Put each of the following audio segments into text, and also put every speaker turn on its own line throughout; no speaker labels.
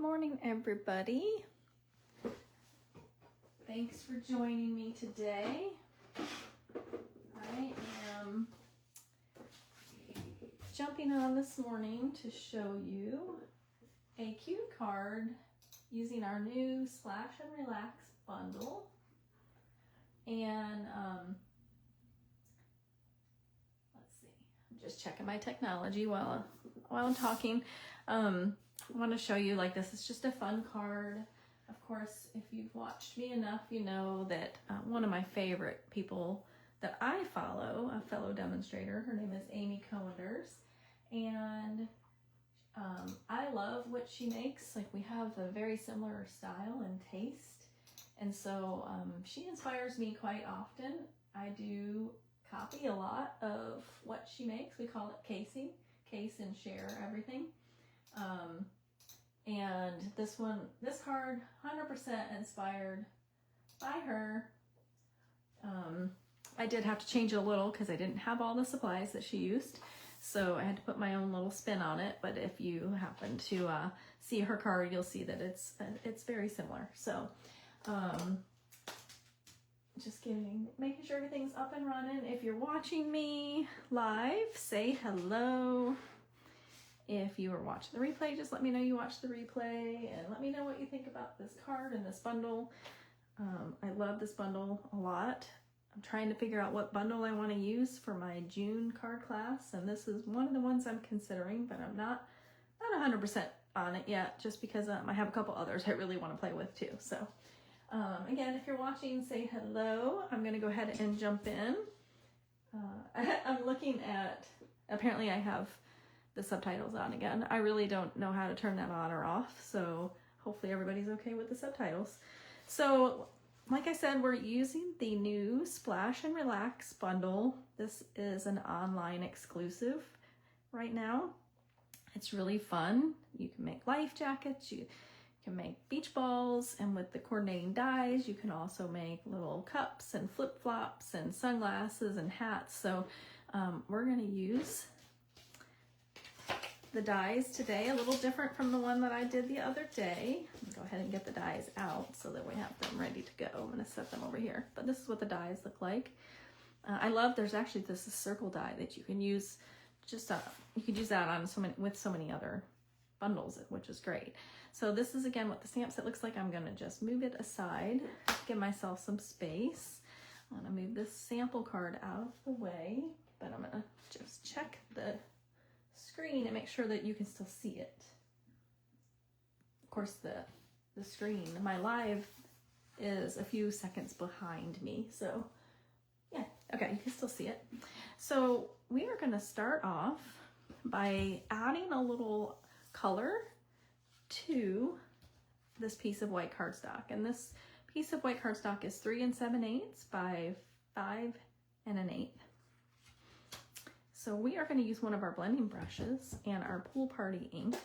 morning, everybody. Thanks for joining me today. I am jumping on this morning to show you a cute card using our new Splash and Relax bundle. And let's see, I'm just checking my technology while I'm talking. I want to show you, like, this is just a fun card. Of course, if you've watched me enough, you know that one of my favorite people that I follow, a fellow demonstrator, her name is Amy Koenders, and I love what she makes. Like, we have a very similar style and taste, and so she inspires me quite often. I do copy a lot of what she makes. We call it casing, case and share everything. And this card, 100% inspired by her. I did have to change it a little because I didn't have all the supplies that she used. So I had to put my own little spin on it. But if you happen to see her card, you'll see that it's very similar. So just making sure everything's up and running. If you're watching me live, say hello. If you are watching the replay, just let me know you watched the replay and let me know what you think about this card and this bundle. I love this bundle a lot. I'm trying to figure out what bundle I want to use for my June card class, and this is one of the ones I'm considering, but I'm not 100% on it yet, just because I have a couple others I really want to play with too. So again, if you're watching, say hello. I'm going to go ahead and jump in. I'm looking at, apparently I have the subtitles on again. I really don't know how to turn that on or off, so hopefully everybody's okay with the subtitles. So, like I said, we're using the new Splash and Relax bundle. This is an online exclusive right now. It's really fun. You can make life jackets, you can make beach balls, and with the coordinating dies, you can also make little cups and flip-flops and sunglasses and hats. So we're gonna use the dies today, a little different from the one that I did the other day. Go ahead and get the dies out so that we have them ready to go. I'm gonna set them over here, but this is what the dies look like. I love, there's actually this circle die that you can use, just you could use that on with so many other bundles, which is great. So this is again what the stamp set looks like. I'm gonna just move it aside, give myself some space. I'm gonna move this sample card out of the way, but I'm gonna just check the screen and make sure that you can still see it. Of course, the screen, my live is a few seconds behind me, so yeah, okay, you can still see it. So we are going to start off by adding a little color to this piece of white cardstock, and this piece of white cardstock is 3 7/8 by 5 1/8. So we are going to use one of our blending brushes and our Pool Party ink.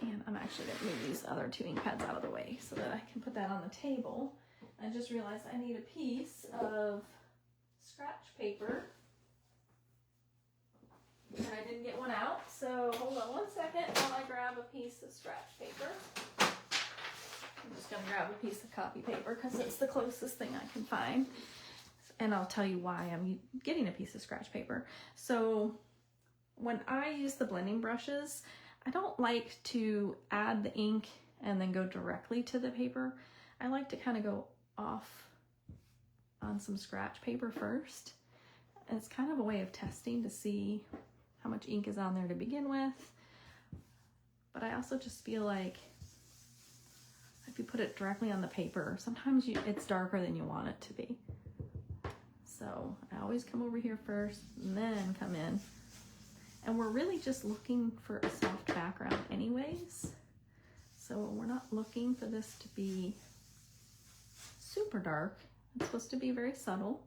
And I'm actually going to move these other 2 ink pads out of the way so that I can put that on the table. I just realized I need a piece of scratch paper. And I didn't get one out, so hold on one second while I grab a piece of scratch paper. I'm just going to grab a piece of copy paper because it's the closest thing I can find. And I'll tell you why I'm getting a piece of scratch paper. So when I use the blending brushes, I don't like to add the ink and then go directly to the paper. I like to kind of go off on some scratch paper first. And it's kind of a way of testing to see how much ink is on there to begin with. But I also just feel like if you put it directly on the paper, sometimes it's darker than you want it to be. So I always come over here first and then come in. And we're really just looking for a soft background anyways. So we're not looking for this to be super dark. It's supposed to be very subtle.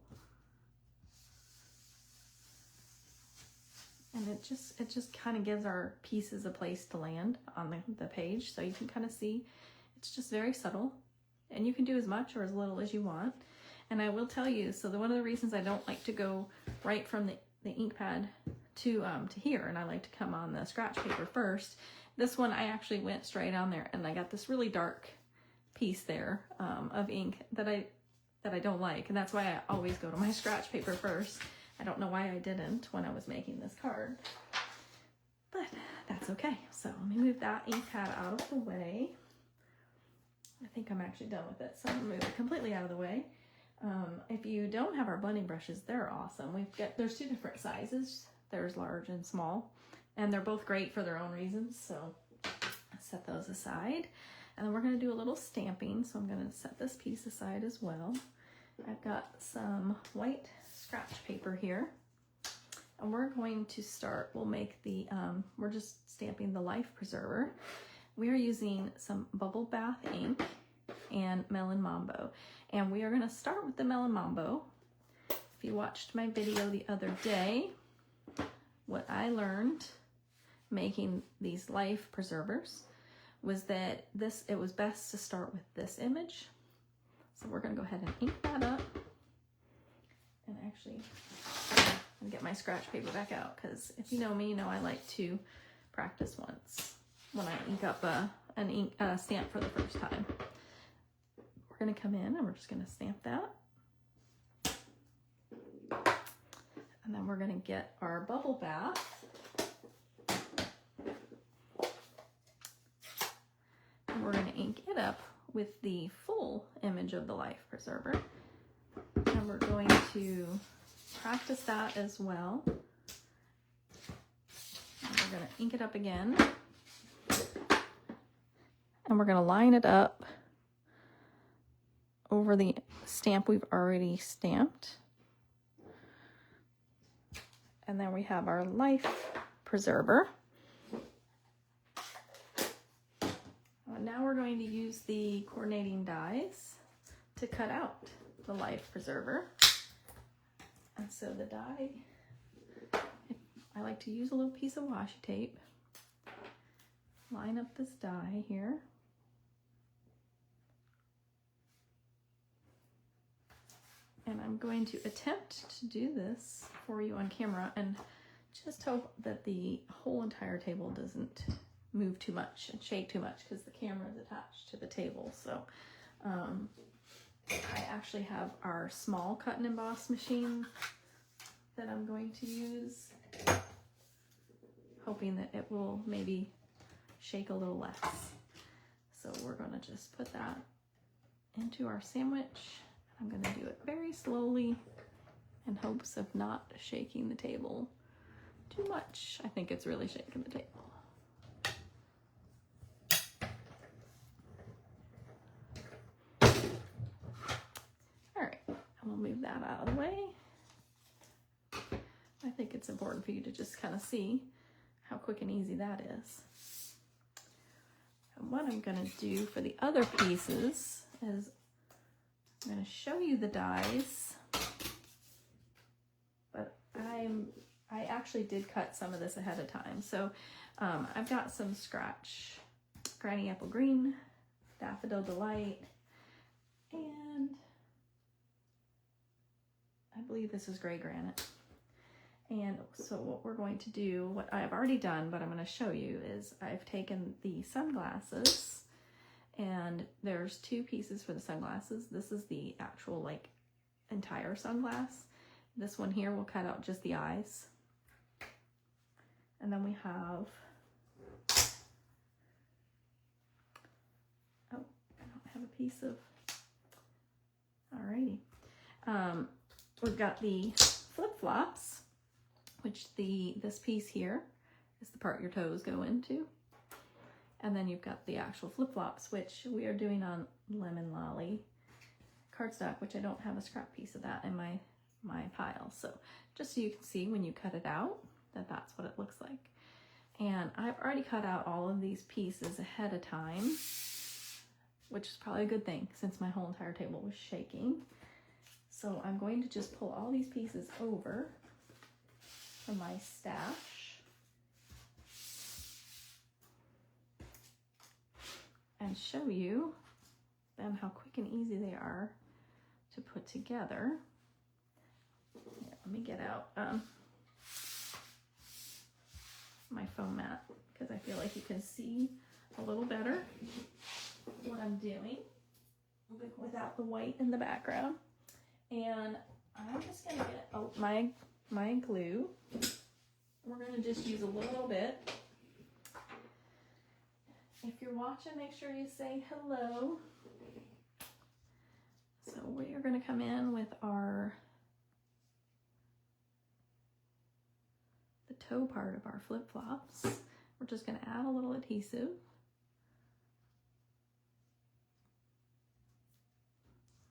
And it just kind of gives our pieces a place to land on the page. So you can kind of see it's just very subtle. And you can do as much or as little as you want. And I will tell you, so one of the reasons I don't like to go right from the ink pad to here, and I like to come on the scratch paper first. This one I actually went straight on there, and I got this really dark piece there of ink that I don't like, and that's why I always go to my scratch paper first. I don't know why I didn't when I was making this card, but that's okay. So let me move that ink pad out of the way. I think I'm actually done with it, so I'm gonna move it completely out of the way. If you don't have our blending brushes, they're awesome. There's two different sizes. There's large and small, and they're both great for their own reasons, so set those aside. And then we're going to do a little stamping, so I'm going to set this piece aside as well. I've got some white scratch paper here, and we're going to start, we'll make the, we're just stamping the life preserver. We are using some Bubble Bath ink and Melon Mambo, and we are going to start with the Melon Mambo. If you watched my video the other day, what I learned making these life preservers was that it was best to start with this image. So we're gonna go ahead and ink that up. And actually, I'm gonna get my scratch paper back out, because if you know me, you know I like to practice once when I ink up a stamp for the first time. We're gonna come in and we're just gonna stamp that. And then we're gonna get our bubble bath. And we're gonna ink it up with the full image of the life preserver. And we're going to practice that as well. And we're gonna ink it up again. And we're gonna line it up over the stamp we've already stamped. And then we have our life preserver. Now we're going to use the coordinating dies to cut out the life preserver. And so the die, I like to use a little piece of washi tape. Line up this die here. And I'm going to attempt to do this for you on camera and just hope that the whole entire table doesn't move too much and shake too much, because the camera is attached to the table. So I actually have our small cut and emboss machine that I'm going to use, hoping that it will maybe shake a little less. So we're gonna just put that into our sandwich. I'm gonna do it very slowly in hopes of not shaking the table too much. I think it's really shaking the table. All right, we'll move that out of the way. I think it's important for you to just kind of see how quick and easy that is. And what I'm gonna do for the other pieces is I'm going to show you the dies, but I actually did cut some of this ahead of time. So I've got some scratch Granny Apple Green, Daffodil Delight, and I believe this is Gray Granite. And so what we're going to do, what I've already done, but I'm going to show you, is I've taken the sunglasses. And there's two pieces for the sunglasses. This is the actual like entire sunglass. This one here will cut out just the eyes. And then we have, oh, I don't have a piece of, alrighty. We've got the flip-flops, which this piece here is the part your toes go into. And then you've got the actual flip-flops, which we are doing on Lemon Lolly cardstock, which I don't have a scrap piece of that in my pile. So just so you can see when you cut it out, that's what it looks like. And I've already cut out all of these pieces ahead of time, which is probably a good thing since my whole entire table was shaking. So I'm going to just pull all these pieces over from my stash. And show you then how quick and easy they are to put together. Here, let me get out foam mat because I feel like you can see a little better what I'm doing without the white in the background. And I'm just gonna get my glue. We're gonna just use a little bit. If you're watching, make sure you say hello. So we are gonna come in with the toe part of our flip-flops. We're just gonna add a little adhesive.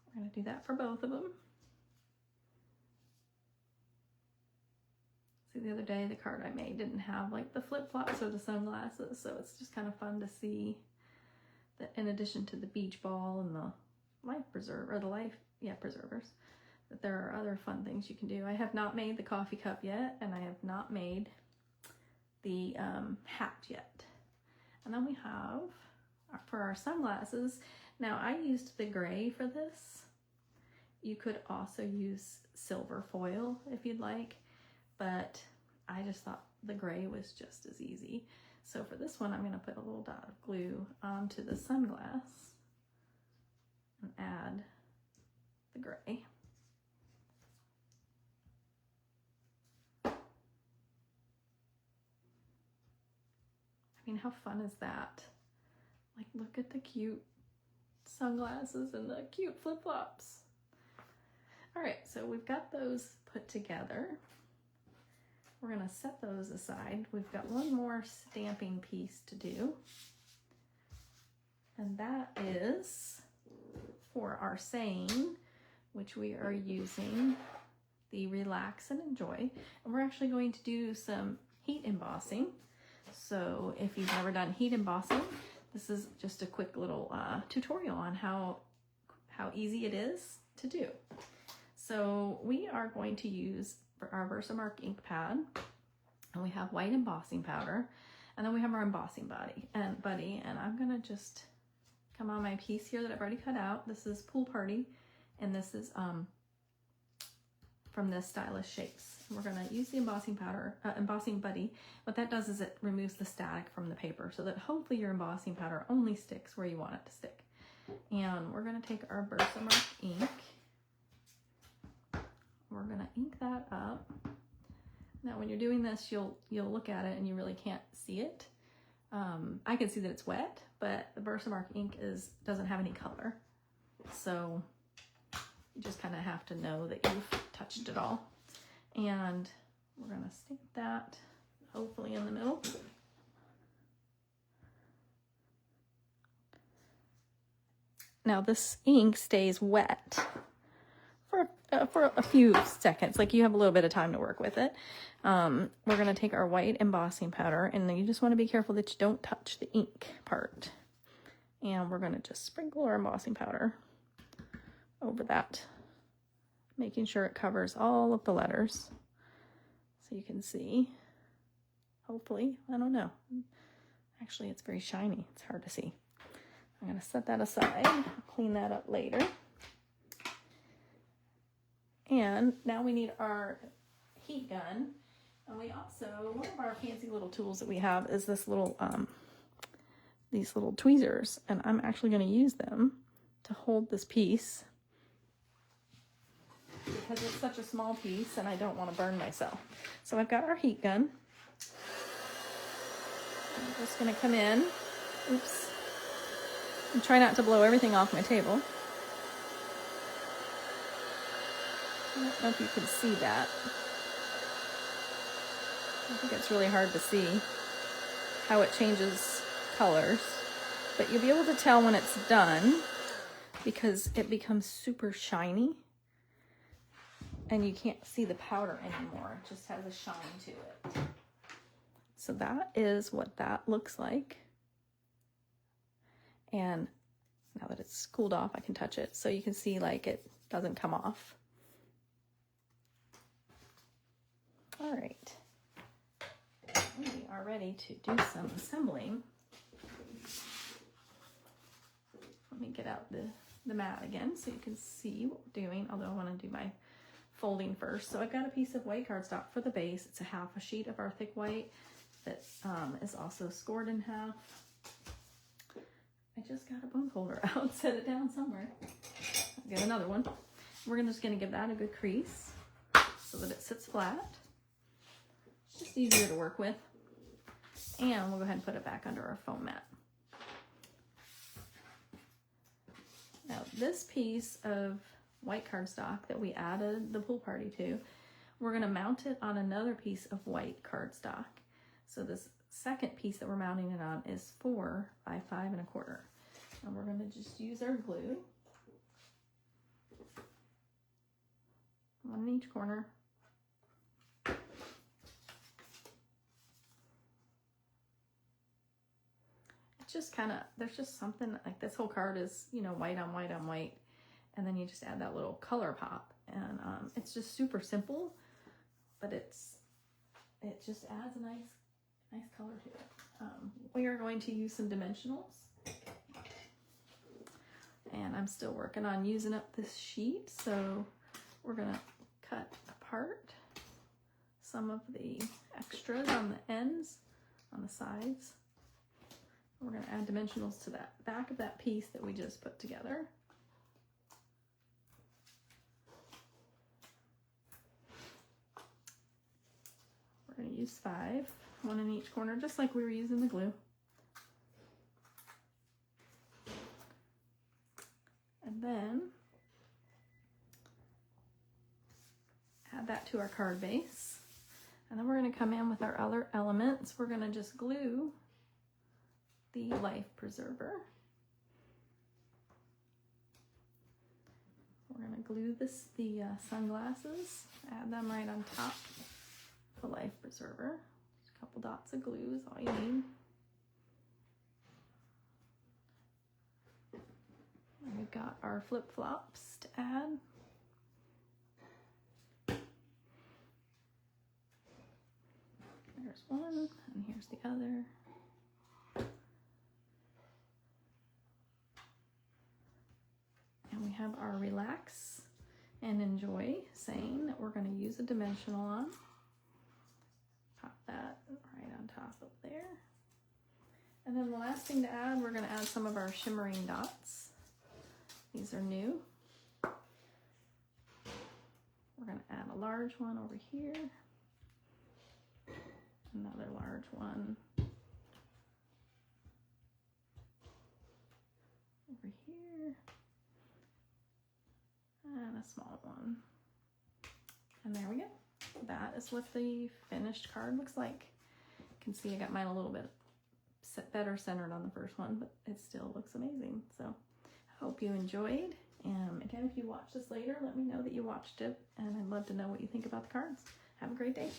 We're gonna do that for both of them. See, the other day the card I made didn't have like the flip-flops or the sunglasses, so it's just kind of fun to see that in addition to the beach ball and the life preserver, or the preservers, that there are other fun things you can do. I have not made the coffee cup yet, and I have not made the hat yet. And then we have, for our sunglasses, now I used the gray for this. You could also use silver foil if you'd like, but I just thought the gray was just as easy. So for this one, I'm gonna put a little dot of glue onto the sunglass and add the gray. I mean, how fun is that? Like, look at the cute sunglasses and the cute flip-flops. All right, so we've got those put together. We're gonna set those aside. We've got one more stamping piece to do. And that is for our saying, which we are using the Relax and Enjoy. And we're actually going to do some heat embossing. So if you've never done heat embossing, this is just a quick little tutorial on how easy it is to do. So we are going to use our Versamark ink pad, and we have white embossing powder, and then we have our embossing buddy, and I'm gonna just come on my piece here that I've already cut out. This is Pool Party, and this is from this Stylish Shapes. We're gonna use the embossing powder, embossing buddy. What that does is it removes the static from the paper so that hopefully your embossing powder only sticks where you want it to stick. And we're gonna take our Versamark ink. We're gonna ink that up. Now when you're doing this, you'll look at it and you really can't see it. I can see that it's wet, but the Versamark ink doesn't have any color. So you just kind of have to know that you've touched it all. And we're gonna stamp that hopefully in the middle. Now this ink stays wet for a few seconds, like you have a little bit of time to work with it. We're going to take our white embossing powder, and then you just want to be careful that you don't touch the ink part. And we're going to just sprinkle our embossing powder over that, making sure it covers all of the letters. So you can see, hopefully, I don't know. Actually, it's very shiny. It's hard to see. I'm going to set that aside, clean that up later. And now we need our heat gun. And we also, one of our fancy little tools that we have is this little, these little tweezers. And I'm actually going to use them to hold this piece because it's such a small piece and I don't want to burn myself. So I've got our heat gun. I'm just going to come in. Oops. And try not to blow everything off my table. I don't know if you can see that. I think it's really hard to see how it changes colors, but you'll be able to tell when it's done because it becomes super shiny and you can't see the powder anymore. It just has a shine to it. So that is what that looks like. And now that it's cooled off, I can touch it so you can see like it doesn't come off. All right, we are ready to do some assembling. Let me get out the mat again so you can see what we're doing, although I want to do my folding first. So I've got a piece of white cardstock for the base. It's a half a sheet of our thick white. that is also scored in half. I just got a bone folder out, set it down somewhere. I'll get another one. We're just gonna give that a good crease so that it sits flat. It's just easier to work with. And we'll go ahead and put it back under our foam mat. Now this piece of white cardstock that we added the pool party to, we're gonna mount it on another piece of white cardstock. So this second piece that we're mounting it on is 4 by 5 1/4. And we're gonna just use our glue. One in each corner. It's just kind of, there's just something like this whole card is, you know, white on white on white. And then you just add that little color pop. And it's just super simple, but it just adds a nice color to it. We are going to use some dimensionals. And I'm still working on using up this sheet, so we're gonna cut apart some of the extras on the ends, on the sides. We're gonna add dimensionals to that back of that piece that we just put together. We're gonna use 5, 1 in each corner, just like we were using the glue. And then add that to our card base. And then we're going to come in with our other elements. We're going to just glue the life preserver. We're going to glue the sunglasses, add them right on top of the life preserver. Just a couple dots of glue is all you need. And we've got our flip-flops to add. There's one, and here's the other. And we have our relax and enjoy saying that we're going to use a dimensional on. Pop that right on top of there. And then the last thing to add, we're going to add some of our shimmering dots. These are new. We're going to add a large one over here. Another large one over here. And a small one. And there we go. That is what the finished card looks like. You can see I got mine a little bit better centered on the first one, but it still looks amazing. So I hope you enjoyed. Again, if you watch this later, let me know that you watched it, and I'd love to know what you think about the cards. Have a great day.